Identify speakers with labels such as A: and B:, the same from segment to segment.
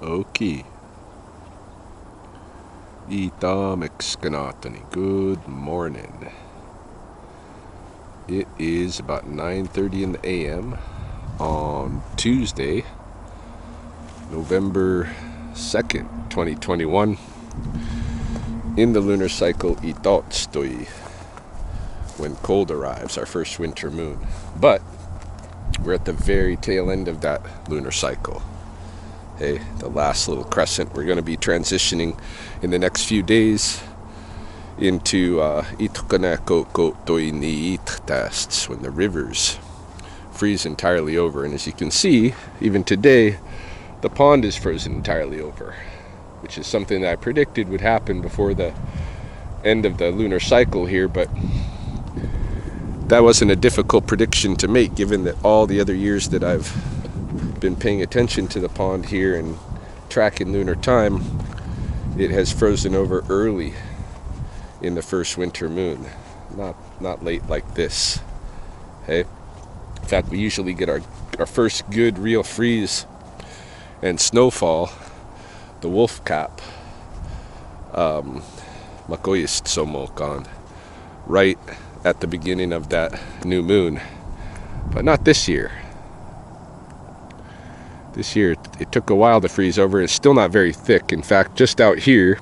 A: Oki. Ita Mexicanatani. Good morning. It is about 9:30 in the AM on Tuesday, November 2nd, 2021. In the lunar cycle Itotstoi, when cold arrives, our first winter moon. But we're at the very tail end of that lunar cycle. Hey, the last little crescent. We're going to be transitioning in the next few days into tests, when the rivers freeze entirely over. And as you can see, even today, the pond is frozen entirely over, which is something that I predicted would happen before the end of the lunar cycle here, but that wasn't a difficult prediction to make, given that all the other years that I've been paying attention to the pond here and tracking lunar time, it has frozen over early in the first winter moon, not late like this. Hey, in fact, we usually get our first good real freeze and snowfall, the wolf cap, Sspopiikimi, right at the beginning of that new moon, but not this year. This year it took a while to freeze over. It's still not very thick. In fact, just out here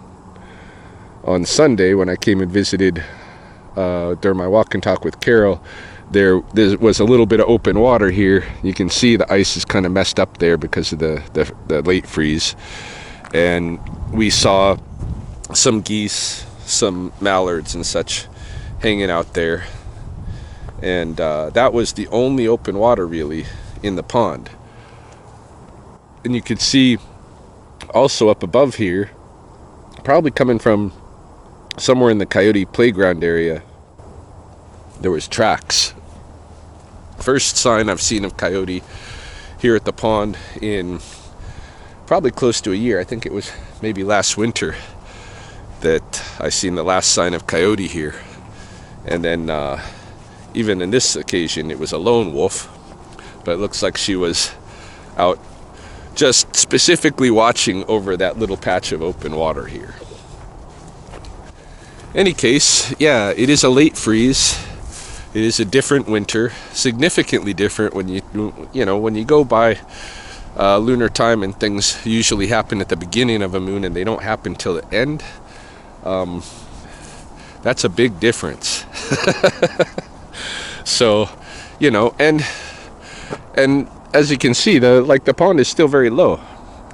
A: on Sunday when I came and visited during my walk and talk with Carol, there was a little bit of open water here. You can see the ice is kind of messed up there because of the late freeze, and we saw some geese, some mallards and such hanging out there, and that was the only open water really in the pond. And you could see also up above here, probably coming from somewhere in the coyote playground area, there was tracks. First sign I've seen of coyote here at the pond in probably close to a year. I think it was maybe last winter that I seen the last sign of coyote here. And then even in this occasion it was a lone wolf, but it looks like she was out just specifically watching over that little patch of open water here. Any case, yeah, it is a late freeze. It is a different winter, significantly different when when you go by lunar time, and things usually happen at the beginning of a moon and they don't happen till the end. That's a big difference. So, and as you can see, the pond is still very low.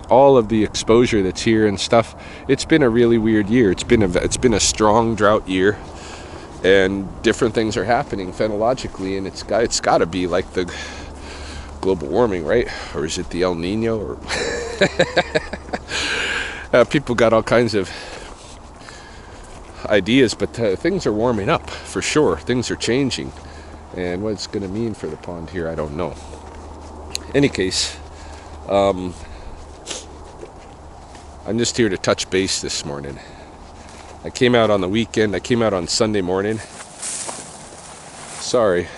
A: All of the exposure that's here and stuff, it's been a really weird year. It's been a strong drought year, and different things are happening phenologically, and it's got to be like the global warming, right? Or is it the El Nino? Or people got all kinds of ideas, but things are warming up for sure. Things are changing, and what it's going to mean for the pond here, I don't know. Any case, I'm just here to touch base this morning. I came out on the weekend. I came out on Sunday morning. Sorry,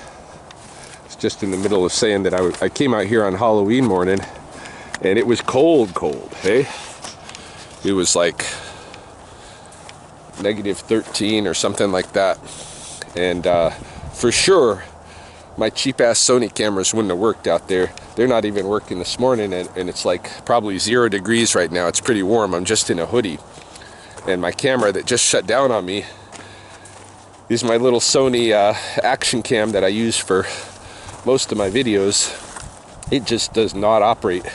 A: it's just in the middle of saying that I came out here on Halloween morning, and it was cold, hey? It was like -13 or something like that, and for sure my cheap-ass Sony cameras wouldn't have worked out there. They're not even working this morning, and it's like probably 0 degrees right now. It's pretty warm. I'm just in a hoodie, and my camera that just shut down on me is my little Sony action cam that I use for most of my videos. It just does not operate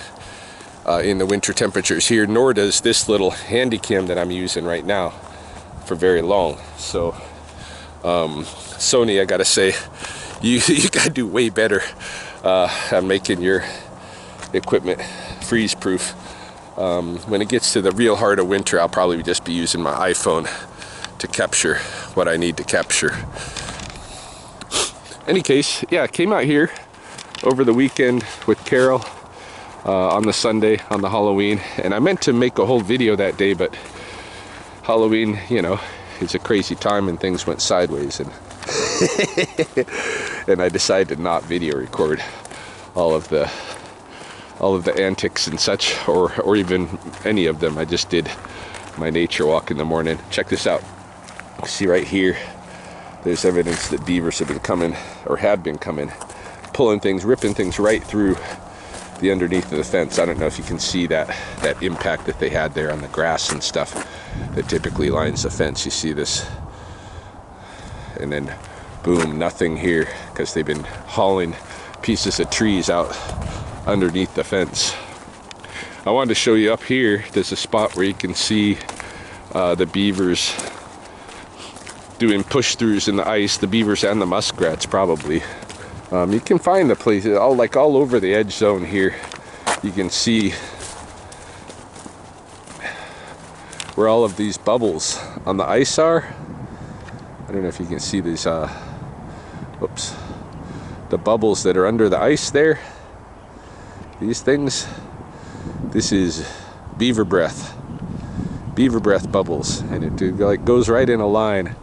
A: in the winter temperatures here, nor does this little handy cam that I'm using right now for very long. So Sony, I gotta say, you gotta do way better on making your equipment freeze proof. When it gets to the real heart of winter, I'll probably just be using my iPhone to capture what I need to capture. Any case, yeah, I came out here over the weekend with Carol on the Sunday, on the Halloween, and I meant to make a whole video that day, but Halloween, it's a crazy time and things went sideways, and and I decided to not video record all of the all of the antics and such, or even any of them. I just did my nature walk in the morning. Check this out. See right here, there's evidence that beavers have been coming, or had been coming, pulling things, ripping things right through the underneath of the fence. I don't know if you can see that impact that they had there on the grass and stuff that typically lines the fence. You see this, and then boom, nothing here, because they've been hauling pieces of trees out underneath the fence. I wanted to show you up here, there's a spot where you can see the beavers doing push-throughs in the ice, the beavers and the muskrats probably. You can find the places all over the edge zone here. You can see where all of these bubbles on the ice are. I don't know if you can see these oops, the bubbles that are under the ice there. These things, this is beaver breath bubbles, and it like goes right in a line,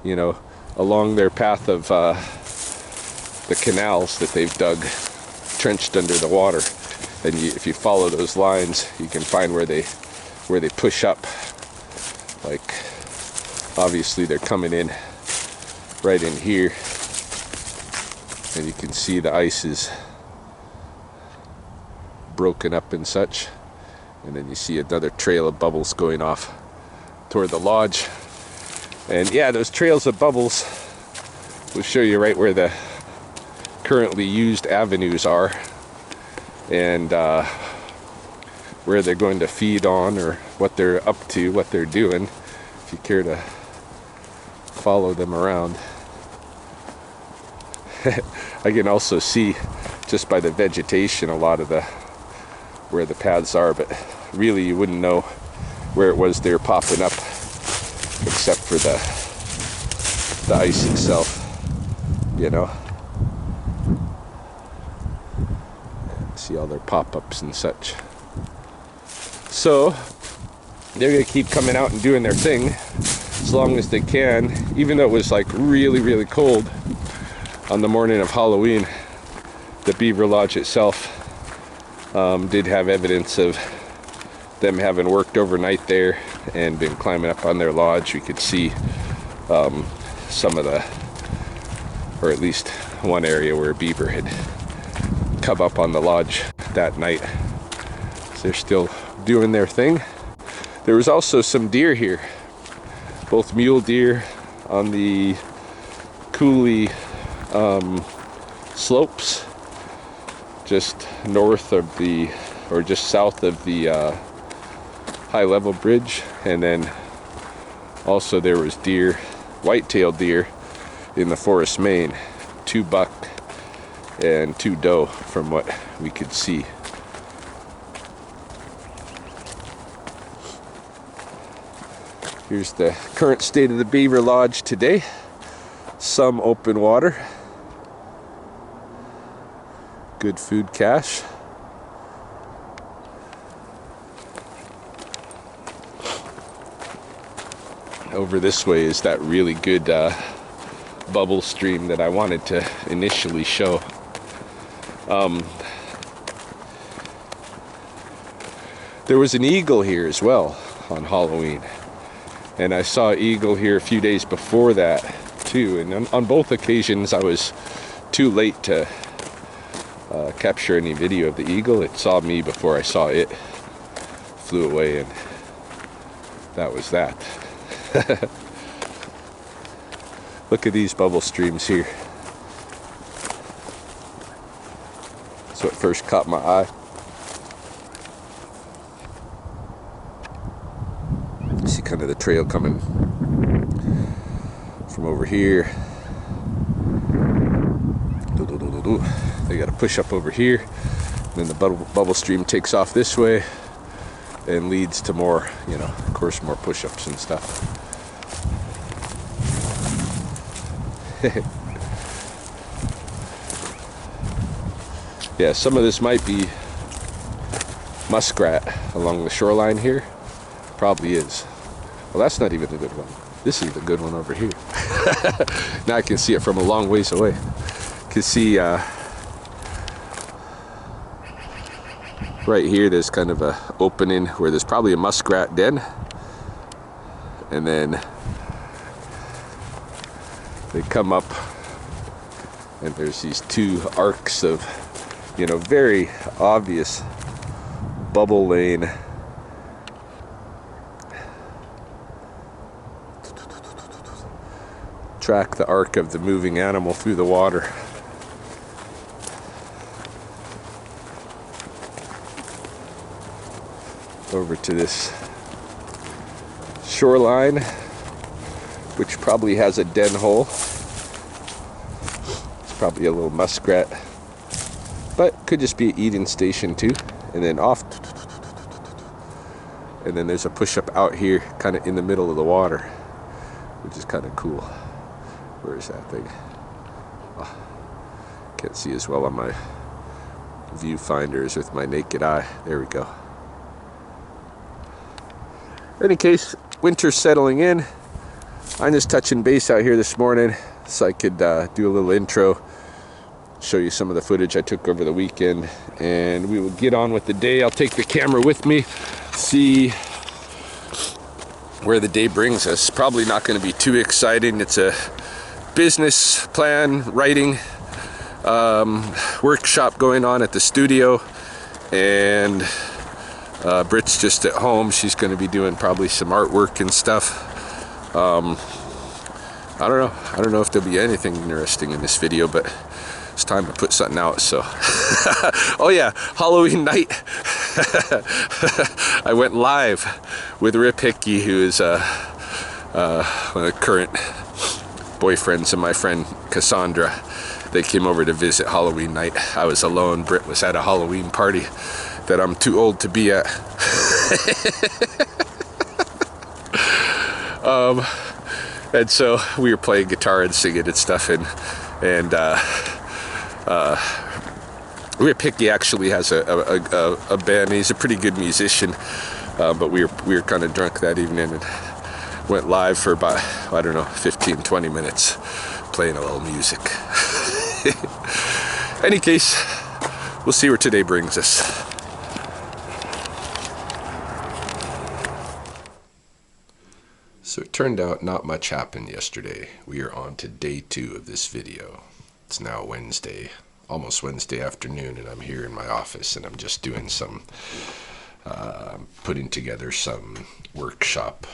A: you know, along their path of the canals that they've dug, trenched under the water. And if you follow those lines, you can find where they push up. Like, obviously they're coming in right in here, and you can see the ice is broken up and such, and then you see another trail of bubbles going off toward the lodge. And yeah, those trails of bubbles will show you right where the currently used avenues are, and where they're going to feed on, or what they're up to, what they're doing, if you care to follow them around. I can also see just by the vegetation a lot of where the paths are, but really you wouldn't know where it was they're popping up except for the ice itself, you know. See all their pop-ups and such. So they're gonna keep coming out and doing their thing as long as they can, even though it was like really cold on the morning of Halloween. The beaver lodge itself did have evidence of them having worked overnight there and been climbing up on their lodge. We could see some of or at least one area where a beaver had come up on the lodge that night. So they're still doing their thing. There was also some deer here, both mule deer on the coulee slopes just north of or just south of the high level bridge, and then also there was deer, white-tailed deer in the forest main, 2 buck and 2 doe from what we could see. Here's the current state of the beaver lodge today. Some open water, good food cache. Over this way is that really good bubble stream that I wanted to initially show. There was an eagle here as well on Halloween, and I saw eagle here a few days before that too, and on both occasions I was too late to capture any video of the eagle. It saw me before I saw it, flew away, and that was that. Look at these bubble streams here. That's what first caught my eye. See kind of the trail coming from over here. They got to push up over here, and then the bubble stream takes off this way and leads to more, you know, of course, more push-ups and stuff. Yeah, some of this might be muskrat along the shoreline here. Probably is. Well, that's not even the good one. This is the good one over here. Now I can see it from a long ways away. You can see Right here there's kind of a opening where there's probably a muskrat den, and then they come up and there's these two arcs of, you know, very obvious bubble lane. Track the arc of the moving animal through the water. Over to this shoreline, which probably has a den hole. It's probably a little muskrat, but could just be an eating station too. And then off, and then there's a push-up out here, kind of in the middle of the water, which is kind of cool. Where is that thing? Oh, can't see as well on my viewfinders with my naked eye. There we go. In any case, winter's settling in. I'm just touching base out here this morning so I could do a little intro, show you some of the footage I took over the weekend, and we will get on with the day. I'll take the camera with me, see where the day brings us. Probably not going to be too exciting. It's a business plan writing workshop going on at the studio, and Britt's just at home. She's going to be doing probably some artwork and stuff. I don't know if there'll be anything interesting in this video, but it's time to put something out. So oh yeah, Halloween night. I went live with Rip Hickey, who is one of the current boyfriends of my friend Cassandra. They came over to visit Halloween night. I was alone. Britt was at a Halloween party that I'm too old to be at. And so we were playing guitar and singing and stuff, and Rip Hickey actually has a band. He's a pretty good musician, but we were kind of drunk that evening and went live for about, I don't know, 15-20 minutes playing a little music. Any case, we'll see where today brings us. So it turned out not much happened yesterday. We are on to day 2 of this video. It's now Wednesday, almost Wednesday afternoon, and I'm here in my office and I'm just doing some, putting together some workshop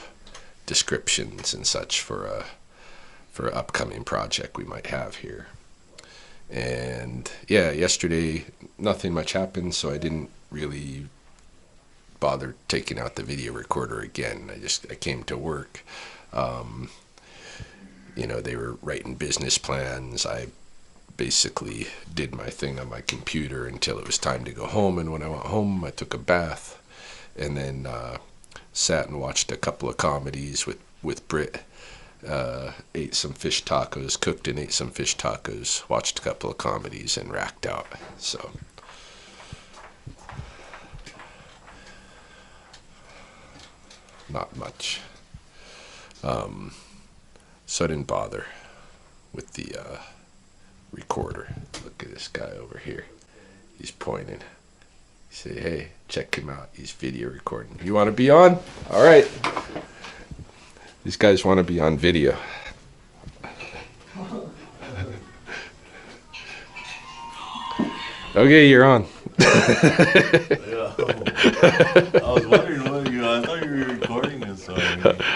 A: descriptions and such for an upcoming project we might have here. And yeah, yesterday nothing much happened, so I didn't really bother taking out the video recorder again. I came to work. You know, they were writing business plans. I basically did my thing on my computer until it was time to go home, and when I went home I took a bath and then sat and watched a couple of comedies with Britt. Ate some fish tacos, cooked and ate some fish tacos, watched a couple of comedies, and racked out. So not much. So I didn't bother with the recorder. Look at this guy over here. He's pointing. You say, hey, check him out. He's video recording. You want to be on? All right. These guys want to be on video. Okay, you're on.
B: Yeah. I was wondering what I thought you were recording this song.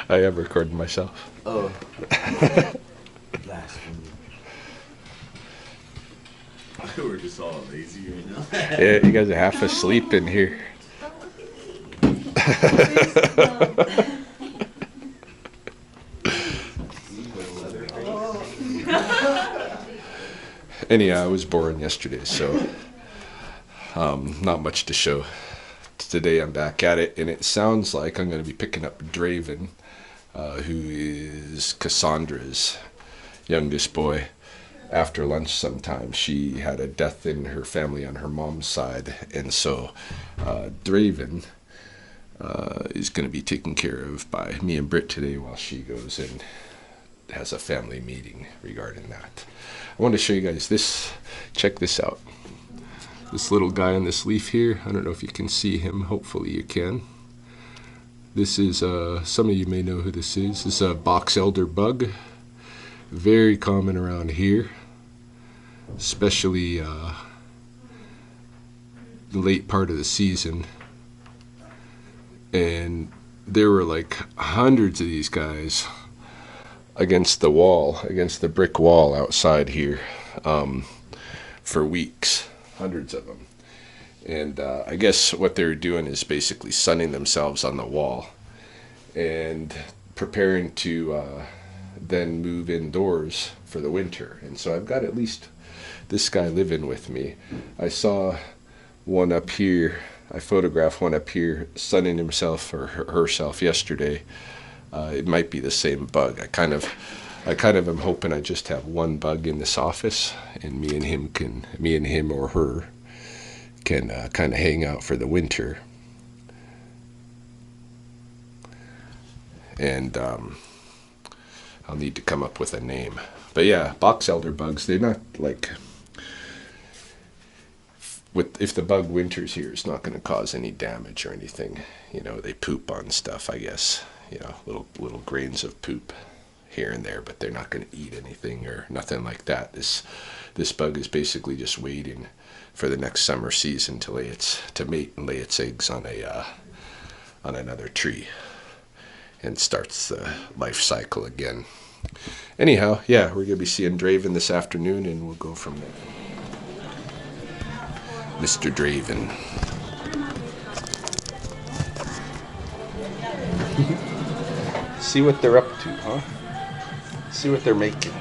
A: I am recording myself.
B: Oh. Blasphemy. We're just all lazy right now.
A: Yeah, you guys are half asleep in here. Anyhow, I was born yesterday, so not much to show. Today I'm back at it, and it sounds like I'm going to be picking up Draven, who is Cassandra's youngest boy. After lunch sometime, she had a death in her family on her mom's side, and so Draven is going to be taken care of by me and Britt today while she goes and has a family meeting regarding that. I want to show you guys this. Check this out. This little guy on this leaf here, I don't know if you can see him. Hopefully you can. This is, some of you may know who this is. This is a box elder bug. Very common around here, especially the late part of the season. And there were like hundreds of these guys against the wall, against the brick wall outside here, for weeks. Hundreds of them. And I guess what they're doing is basically sunning themselves on the wall and preparing to then move indoors for the winter. And so I've got at least this guy living with me. I saw one up here, I photographed one up here sunning himself or herself yesterday. It might be the same bug. I kind of am hoping I just have one bug in this office, and me and him or her can kind of hang out for the winter. And I'll need to come up with a name. But yeah, box elder bugs, they're not like, if the bug winters here, it's not going to cause any damage or anything. You know, they poop on stuff, I guess. You know, little grains of poop here and there, but they're not going to eat anything or nothing like that. This bug is basically just waiting for the next summer season to mate and lay its eggs on another tree, and starts the life cycle again. Anyhow, yeah, we're gonna be seeing Draven this afternoon, and we'll go from there. Mr. Draven. See what they're up to, huh? See what they're making.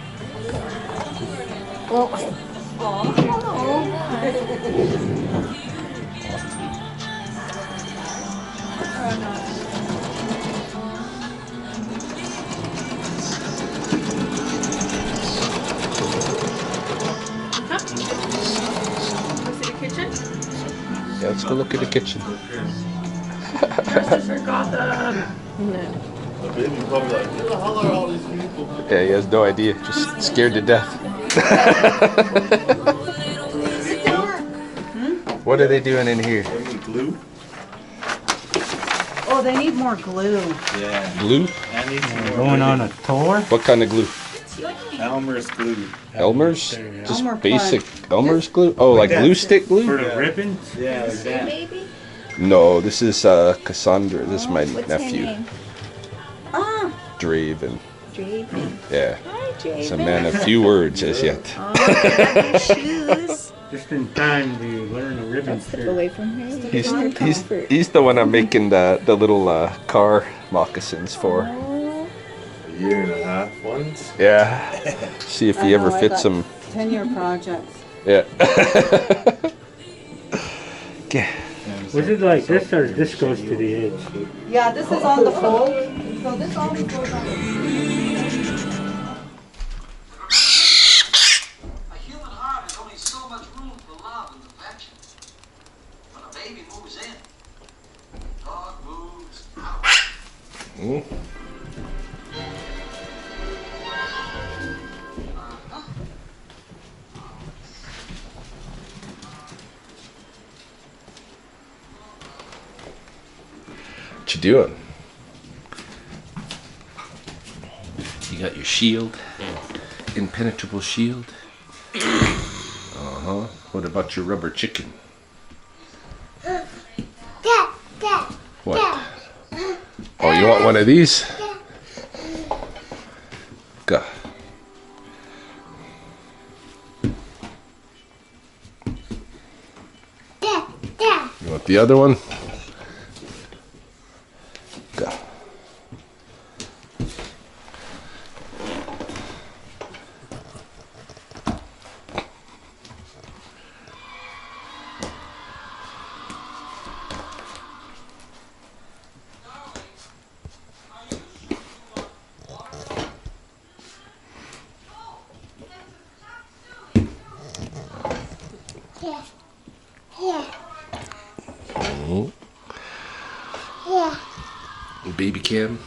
A: Yeah, let's go look at the kitchen.
B: The baby probably like, who the hell are all these people?
A: Yeah, he has no idea. Just scared to death. What are they doing in here?
B: They need glue?
C: Oh, they need more glue.
B: Yeah.
A: Glue?
B: I need some more
D: Going
B: glue.
D: on a tour?
A: What kind of glue?
B: Elmer's glue.
A: Elmer's? Just
C: Elmer
A: basic Elmer's glue? Oh, like glue stick
D: For
A: glue?
D: the
B: Yeah.
D: ribbons?
B: Yeah, like that.
E: Baby?
A: No, this is Cassandra. This is my
E: What's
A: nephew,
E: her name?
A: Draven.
E: Draven.
A: Yeah.
E: Hi, Draven.
A: He's a man of few words as yet.
E: Oh, I have your shoes.
D: Just in time to learn the ribbon
E: Step
D: skirt.
E: away from her.
A: He's the one I'm making the little car moccasins for.
E: Oh,
B: A year and a half ones.
A: Yeah. See if he ever fits them.
C: 10-year projects.
A: Yeah. Yeah.
D: Was it like this or this goes to the edge?
C: Yeah, this is on the fold. So this always goes on the
F: A human heart has only so much room for love and affection. When a baby moves in, the dog moves out.
A: What you doing? You got your shield? Impenetrable shield? Uh-huh. What about your rubber chicken? What? Oh, you want one of these? Go. You want the other one? Go. Baby Cam.